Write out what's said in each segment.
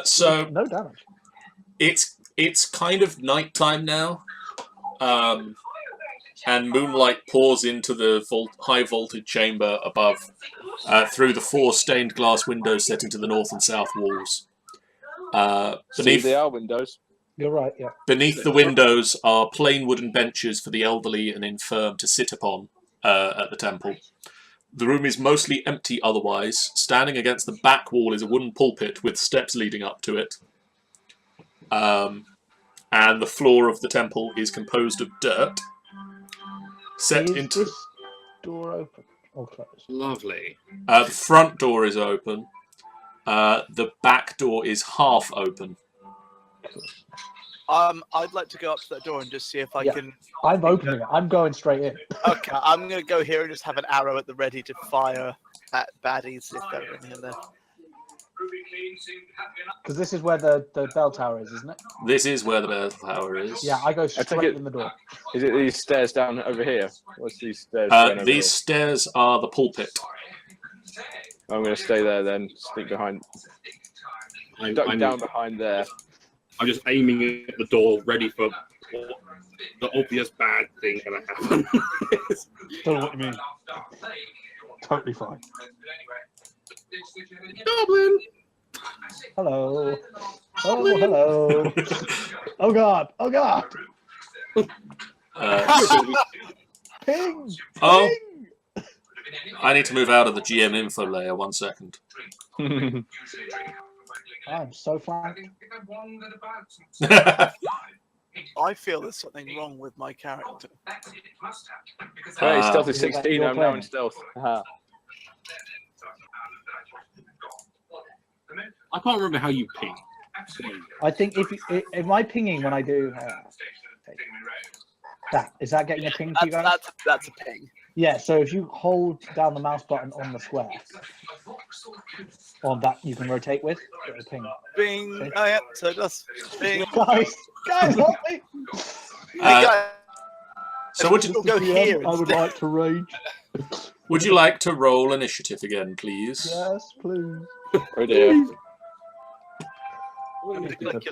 So no damage. It's kind of nighttime now, and moonlight pours into the high vaulted chamber above through the 4 stained glass windows set into the north and south walls. See, they are windows. You're right. Yeah. Beneath the windows are plain wooden benches for the elderly and infirm to sit upon at the temple. The room is mostly empty otherwise. Standing against the back wall is a wooden pulpit with steps leading up to it. And the floor of the temple is composed of dirt. Is this door open or closed? Lovely. The front door is open. The back door is half open. I'd like to go up to that door and just see if I can. I'm opening it. I'm going straight in. Okay, I'm going to go here and just have an arrow at the ready to fire at baddies if they're in here. Because this is where the bell tower is, isn't it? This is where the bell tower is. Yeah, I go straight in the door. Is it these stairs down over here? What's these stairs? These stairs are the pulpit. I'm going to stay there then. Sneak behind. Duck down behind there. I'm just aiming at the door, ready for the obvious bad thing going to happen. Don't know what you mean. Totally fine. Goblin! Hello. Oh, hello. Oh, God. Oh, God. Ping! Oh. Ping! I need to move out of the GM info layer. 1 second. I'm so flanked. I feel there's something wrong with my character. Hey, stealth is 16. I'm now in stealth. I can't remember how you ping. I think if my pinging when I do that is that getting a ping to you guys? That's a ping. Yeah. So if you hold down the mouse button on the square, on that you can rotate with, it'll ping. Bing. Okay. Oh yeah. So it does. Bing. Guys, help me! So would you go here? I would like to rage. Would you like to roll initiative again, please? Yes, please. Oh dear. Please be good.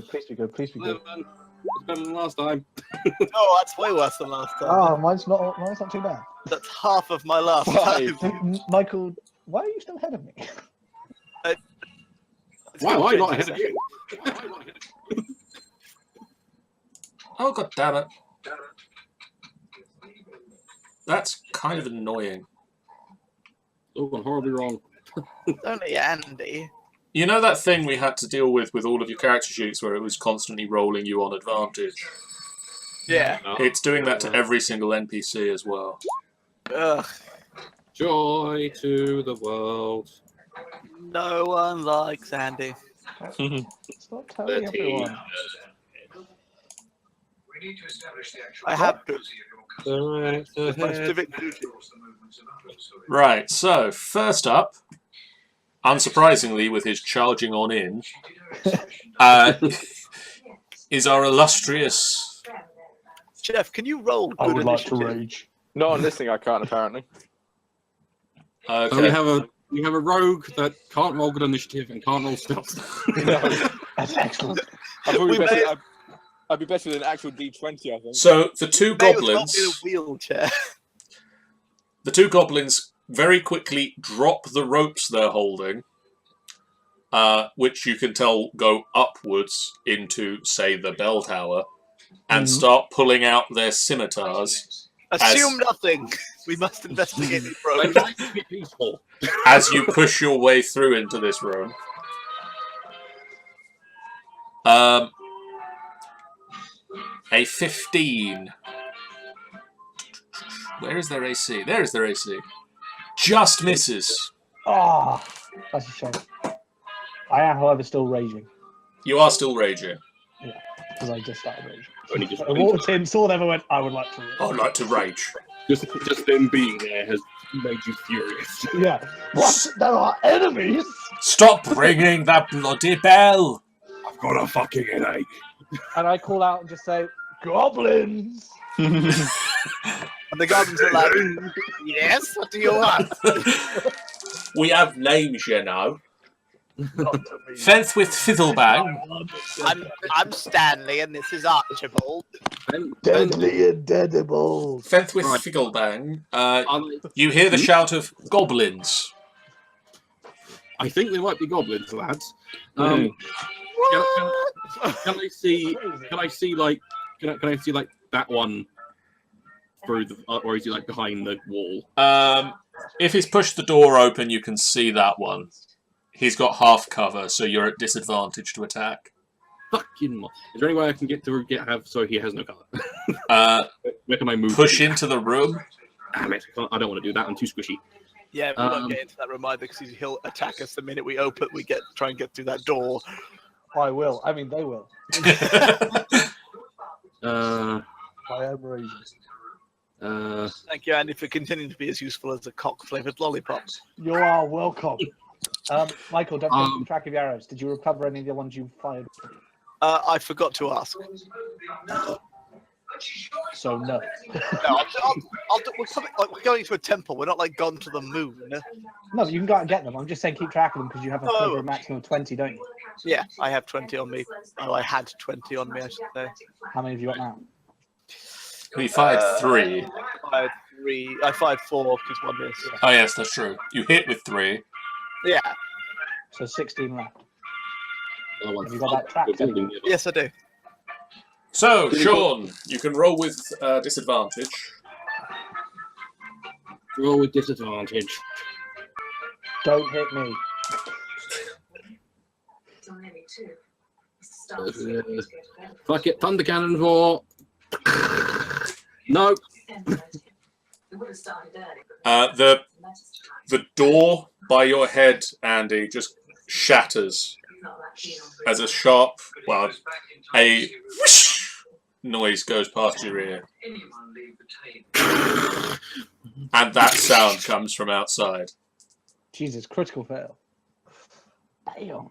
Please be good. Please be good. It's better than last time. Oh, that's way worse than last time. Oh, mine's not too bad. That's half of my last time. Michael, why are you still ahead of me? Why am I not ahead of you? Oh, god damn it. That's kind of annoying. Oh, gone horribly wrong. Only Andy. You know that thing we had to deal with all of your character sheets where it was constantly rolling you on advantage? Yeah. It's doing that to every single NPC as well. Ugh. Joy to the world. No one likes Andy. Stop telling everyone. I have to. Right, so first up, unsurprisingly with his charging on in, is our illustrious... Geoff, can you roll good I would like to initiative? rage. Not on this thing, I can't apparently. Okay. So we have a rogue that can't roll good initiative and can't roll stealth. That's excellent. I'd be better than an actual D20, I think. So the two May as well goblins... be in a wheelchair. The two goblins very quickly drop the ropes they're holding, which you can tell go upwards into, say, the bell tower, and start pulling out their scimitars. Assume nothing. We must investigate the road. Be peaceful. As you push your way through into this room. A 15. Where is their AC? There is their AC. Just misses. Ah, that's a shame. I am, however, still raging. You are still raging. Yeah, because I just started raging. Only just I walked in, saw them, and went, I would like to rage. I would like to rage. Just them being there has made you furious. Yeah. What? There are enemies? Stop ringing that bloody bell! I've got a fucking headache. And I call out and just say, goblins! And the goblins are like, yes, what do you want? We have names, you know. Fence with Fizzlebang. I'm Stanley, and this is Archibald. Deadly and deadable. Fence with Right. Fizzlebang. I You hear the shout of goblins. think they might be goblins, lads. Can I see? Can I see like? Can I see like that one through the? Or is he like behind the wall? If he's pushed the door open, you can see that one. He's got half cover, so you're at disadvantage to attack. Fucking. Is there any way I can get through? So he has no cover. Where can I move? Push into the room. Damn it! I don't want to do that. I'm too squishy. Yeah, we won't get into that room either because he'll attack us the minute we open. We try and get through that door. I will. I mean, they will. I am raging. Thank you, Andy, for continuing to be as useful as a cock-flavored lollipop. You are welcome. Michael, don't keep track of your arrows. Did you recover any of the ones you fired? I forgot to ask. So no. No, we're going to a temple. We're not like gone to the moon. No, you can go out and get them. I'm just saying keep track of them because you have a maximum of 20, don't you? Yeah, I have 20 on me. Oh, I had 20 on me, I should say. How many have you got now? We fired 3. I fired 4 because one missed. Oh yes, that's true. You hit with 3. Yeah. So 16 left. Have Have you got that track? Yes, I do. So, Sean, you can roll with disadvantage. Roll with disadvantage. Don't hit me. Fuck it, thunder cannon for. No. The door by your head, Andy, just shatters as a sharp, a whoosh noise goes past your ear. And that sound comes from outside. Jesus, critical fail. Damn.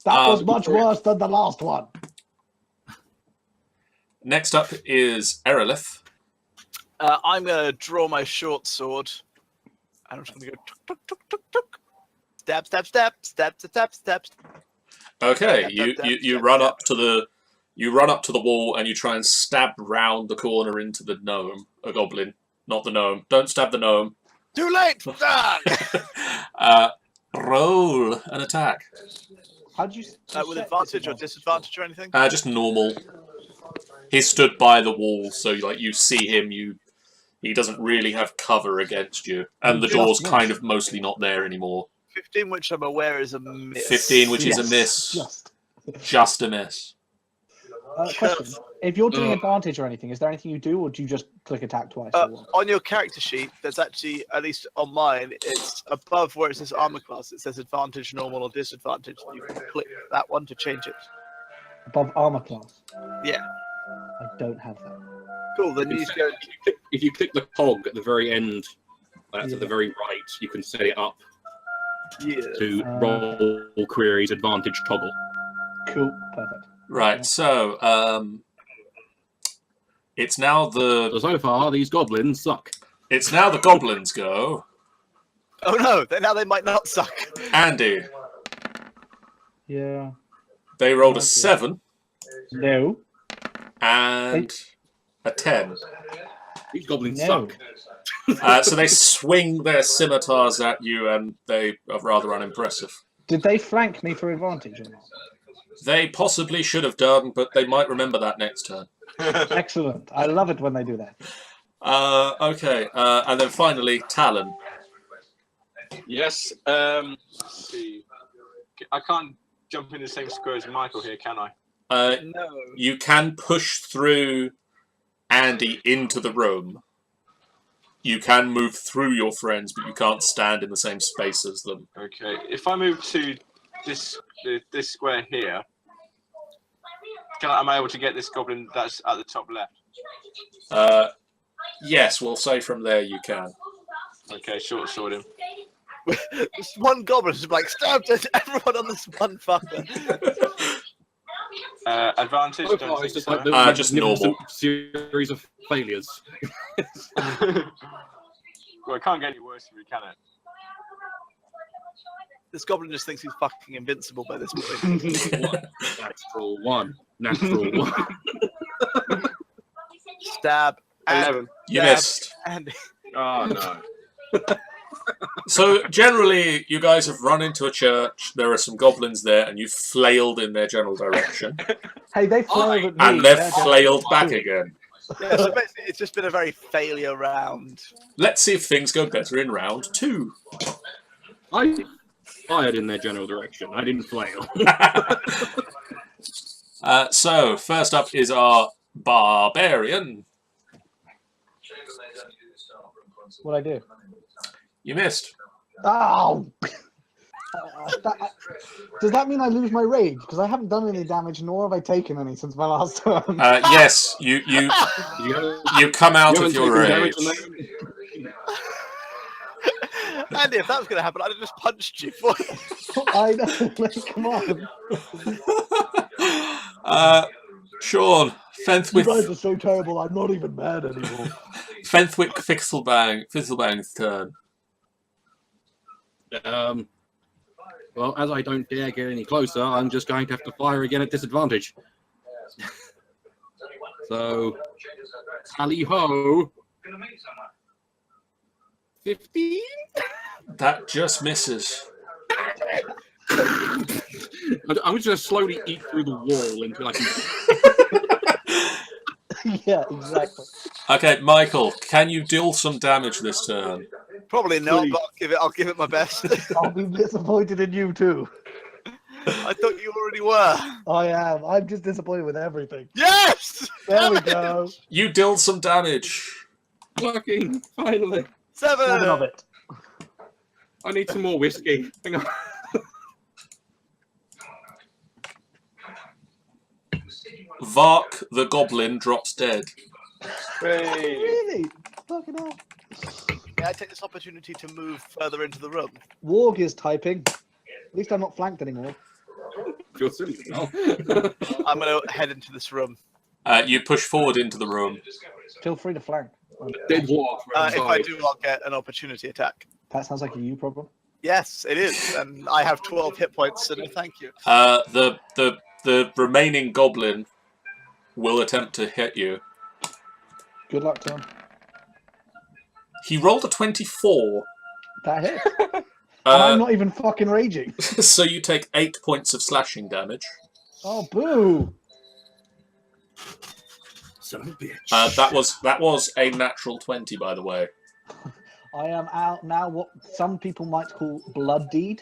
That was much worse than the last one. Next up is Erelith. I'm going to draw my short sword. And I'm just going to go tuk, tuk, tuk, tuk, tuk. Stab, stab, stab, stab, stab, stab. Okay, you run up to the wall and you try and stab round the corner into the gnome, a goblin, not the gnome. Don't stab the gnome. Too late. Roll an attack. How'd you? With advantage or disadvantage or anything? Just normal. He stood by the wall, so like you see him, he doesn't really have cover against you, and the door's kind of mostly not there anymore. 15, which I'm aware is a miss. 15, which is a miss. Just a miss. Question: if you're doing advantage or anything, is there anything you do, or do you just click attack twice? On your character sheet, there's actually, at least on mine, it's above where it says armor class. It says advantage, normal, or disadvantage. You can click that one to change it. Above armor class? Yeah. I don't have that. Cool. Then you go. If you click the cog at the very end, that's at the very right, you can set it up to roll queries advantage toggle. Cool. Perfect. Right, so it's now So far, these goblins suck. It's now the goblins' go. Oh no! Now they might not suck. Andy. Yeah. They rolled a 7. No. And a 10. These goblins suck. So they swing their scimitars at you, and they are rather unimpressive. Did they flank me for advantage or not? They possibly should have done, but they might remember that next turn. Excellent. I love it when they do that. Okay, and then finally, Talon. Yes. Let's see. I can't jump in the same square as Michael here, can I? No. You can push through Andy into the room. You can move through your friends, but you can't stand in the same space as them. Okay. If I move to this square here, am I able to get this goblin that's at the top left? Yes, we'll say from there you can. Okay, short sword him. This one goblin is like stabbed at everyone on this one fucker. Advantage. So far, it's just like just normal series of failures. Well, it can't get any worse for you, can it? This goblin just thinks he's fucking invincible by this point. Natural one. Natural one. Stab. 11. You Stab. missed. And Oh no. So generally, you guys have run into a church. There are some goblins there, and you've flailed in their general direction, Hey, they flailed at me. and they've They're just- flailed back again. yeah, so basically, it's just been a very failure round. Let's see if things go better in round 2. I fired in their general direction. I didn't flail. So first up is our barbarian. What'd I do? You missed. Oh! Does that mean I lose my rage? Because I haven't done any damage, nor have I taken any since my last turn. Yes, you come out of your rage. Andy, if that was going to happen, I'd have just punched you. I know, like, come on. Sean, You Fenthwick, guys are so terrible, I'm not even mad anymore. Fenthwick Fizzlebang's turn. Well, as I don't dare get any closer, I'm just going to have to fire again at disadvantage. So, tally ho. 15? That just misses. I'm just going to slowly eat through the wall until I can. Yeah, exactly. Okay, Michael, can you deal some damage this turn? Probably not, but I'll give it my best. I'll be disappointed in you too. I thought you already were. I am. I'm just disappointed with everything. Yes! There we go. You deal some damage. Working, finally. 7 of it. I need some more whiskey. Hang on. Vark the goblin drops dead. Hey. Really? Fucking hell. May I take this opportunity to move further into the room? Warg is typing. At least I'm not flanked anymore. Feel silly now. I'm going to head into this room. You push forward into the room. Feel free to flank. Dead dwarf. If I do, I'll get an opportunity attack. That sounds like a you problem. Yes, it is. And I have 12 hit points, so no thank you. The remaining goblin will attempt to hit you. Good luck to him. He rolled a 24. That hit. And I'm not even fucking raging. So you take 8 points of slashing damage. Oh, boo! Son of a bitch. That was a natural 20, by the way. I am out now what some people might call blood deed.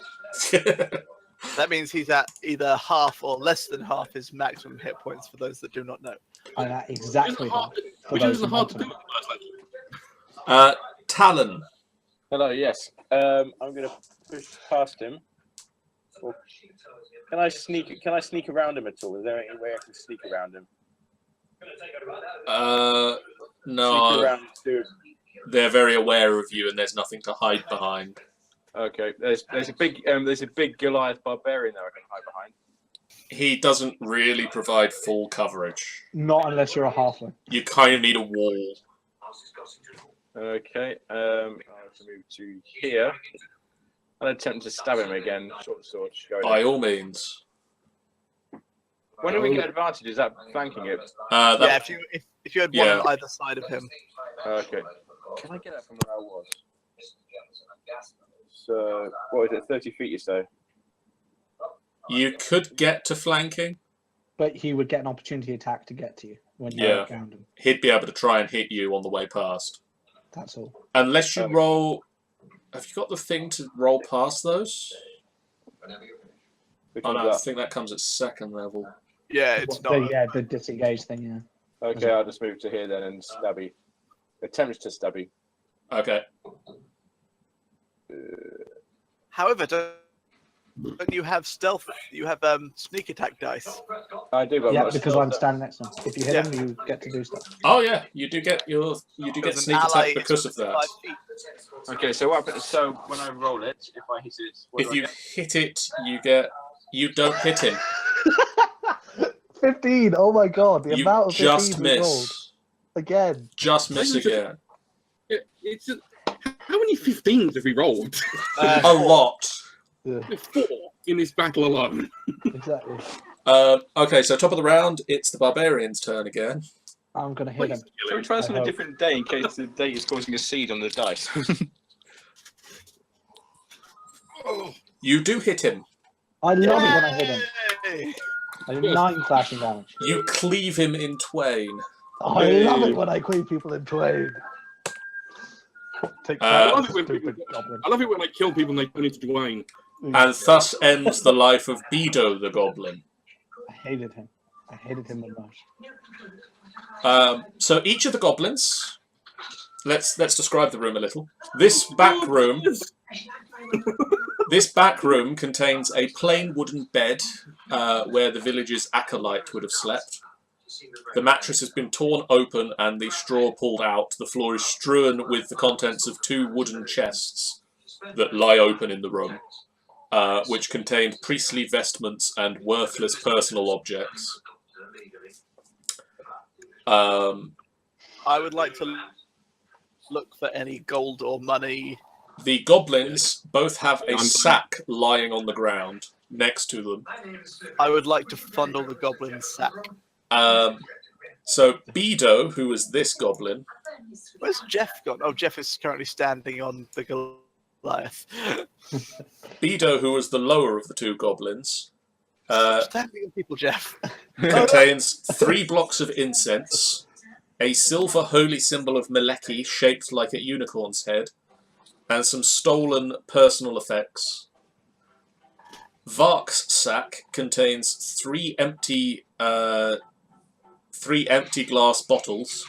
That means he's at either half or less than half his maximum hit points for those that do not know. I'm at exactly half. For Which those is who hard want to to do. know. Talon. Hello. Yes. I'm going to push past him. Or can I sneak around him at all? Is there any way I can sneak around him? No. Sneak around to... They're very aware of you, and there's nothing to hide behind. Okay. There's a big Goliath barbarian there I can hide behind. He doesn't really provide full coverage. Not unless you're a halfling. You kind of need a wall. Okay. I'll have to move to here. I'll attempt to stab him again. Short sword. By all means. When do we get advantage? Is that flanking it? Yeah, if you had one on either side of him. Okay. Can I get that from where I was? So, what is it? 30 feet, you say? You could get to flanking. But he would get an opportunity attack to get to you when you're around him. He'd be able to try and hit you on the way past. That's all. Unless you roll... Have you got the thing to roll past those? Oh no, I think that comes at second level. Yeah, it's not. The disengage thing, yeah. Okay, I'll just move to here then and stabby. Attempts to stabby. Okay. However, don't you have stealth? You have sneak attack dice. I do, but Yeah, because I'm standing next to him. If you hit him, you get to do stuff. Oh yeah, you do get sneak attack because of that. Okay, so what happens? So when I roll it, if I hit it, what If do I you get? hit it, you don't hit him. 15! Oh my god, the You amount of 15s just we rolled. miss. Again. Just miss again. It's how many 15s have we rolled? A lot. Yeah, There's 4 in this battle alone. exactly. Okay, so top of the round, it's the barbarian's turn again. I'm gonna hit him. So we try this I on a hope. different day in case the day is causing a seed on the dice. You do hit him. I love it when I hit him. Yay! I do 9 slashing damage. You cleave him in twain. I love it when I cleave people in twain. Take I that, love it when stupid people- goblin. I love it when I kill people and they turn into Dwayne. And thus ends the life of Bedo the goblin. I hated him. I hated him the most. So each of the goblins, let's describe the room a little. This back room contains a plain wooden bed where the village's acolyte would have slept. The mattress has been torn open and the straw pulled out. The floor is strewn with the contents of 2 wooden chests that lie open in the room, which contained priestly vestments and worthless personal objects. I would like to look for any gold or money. The goblins both have a sack lying on the ground next to them. I would like to fondle the goblin's sack. So Bedo, who is this goblin, Where's Geoff gone? Oh, Geoff is currently standing on the Goliath. Bedo, who is the lower of the 2 goblins, Standing on people, Geoff. contains 3 blocks of incense, a silver holy symbol of Meleki shaped like a unicorn's head, and some stolen personal effects. Vark's sack contains 3 empty glass bottles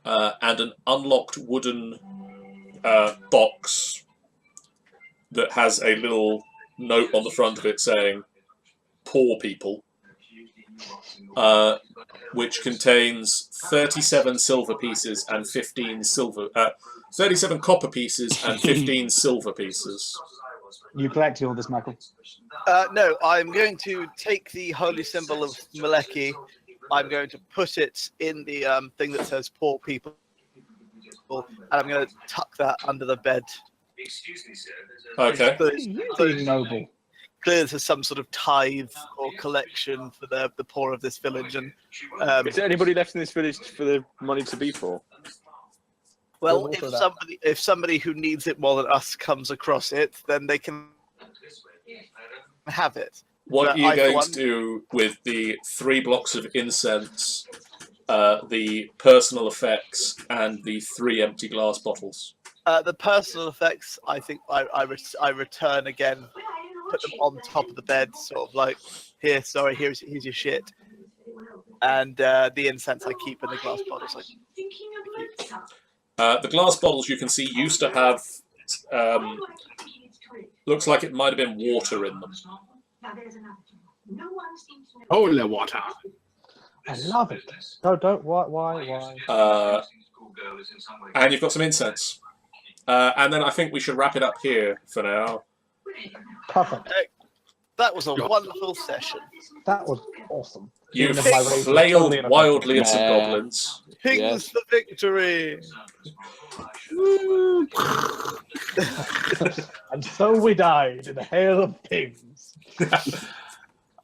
and an unlocked wooden box that has a little note on the front of it saying "Poor people," which contains 37 silver pieces and 37 copper pieces and 15 silver pieces. You collecting all this, Michael? No, I'm going to take the holy symbol of Meleki. I'm going to put it in the thing that says "poor people," and I'm going to tuck that under the bed. Okay. You being noble. Clearly, this is some sort of tithe or collection for the poor of this village. And Is there anybody left in this village for the money to be for? well, Also that. if somebody who needs it more than us comes across it, then they can have it. What But are you I, for going one- to do with the 3 blocks of incense, the personal effects, and the 3 empty glass bottles? The personal effects, I think I return again, put them on top of the bed, sort of like, here's your shit. And the incense I keep in the glass bottles. The glass bottles you can see used to have, looks like it might have been water in them. Holy water. I love it. No, don't. Why? And you've got some incense. And then I think we should wrap it up here for now. Perfect. That was a wonderful session. That was awesome. You Even if my rage was flailed totally ineffective. wildly at some Yeah. goblins. Kings Yes. for victory! And so we died in a hail of pigs.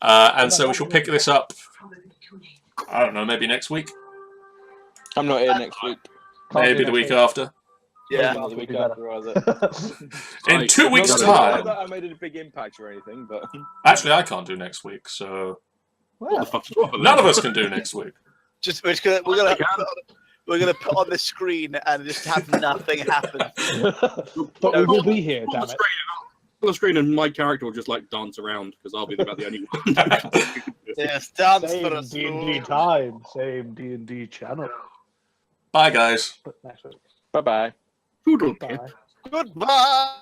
And so we shall pick this up, I don't know, maybe next week? I'm not here next week. Can't Maybe do the next week after? Yeah. Not the week Would be after, was it? In 2 weeks' Not time. that I made a big impact or anything, but Actually, I can't do next week, so Well, none of us can do next week. We're gonna put on the screen and just have nothing happen. but we will be here, On damn the it. screen, and my character will just like dance around because I'll be about the only one. Yes, dance for Same us. D&D time, same D&D channel. Bye, guys. But next week. bye bye. Poodle Bye. pip. Goodbye.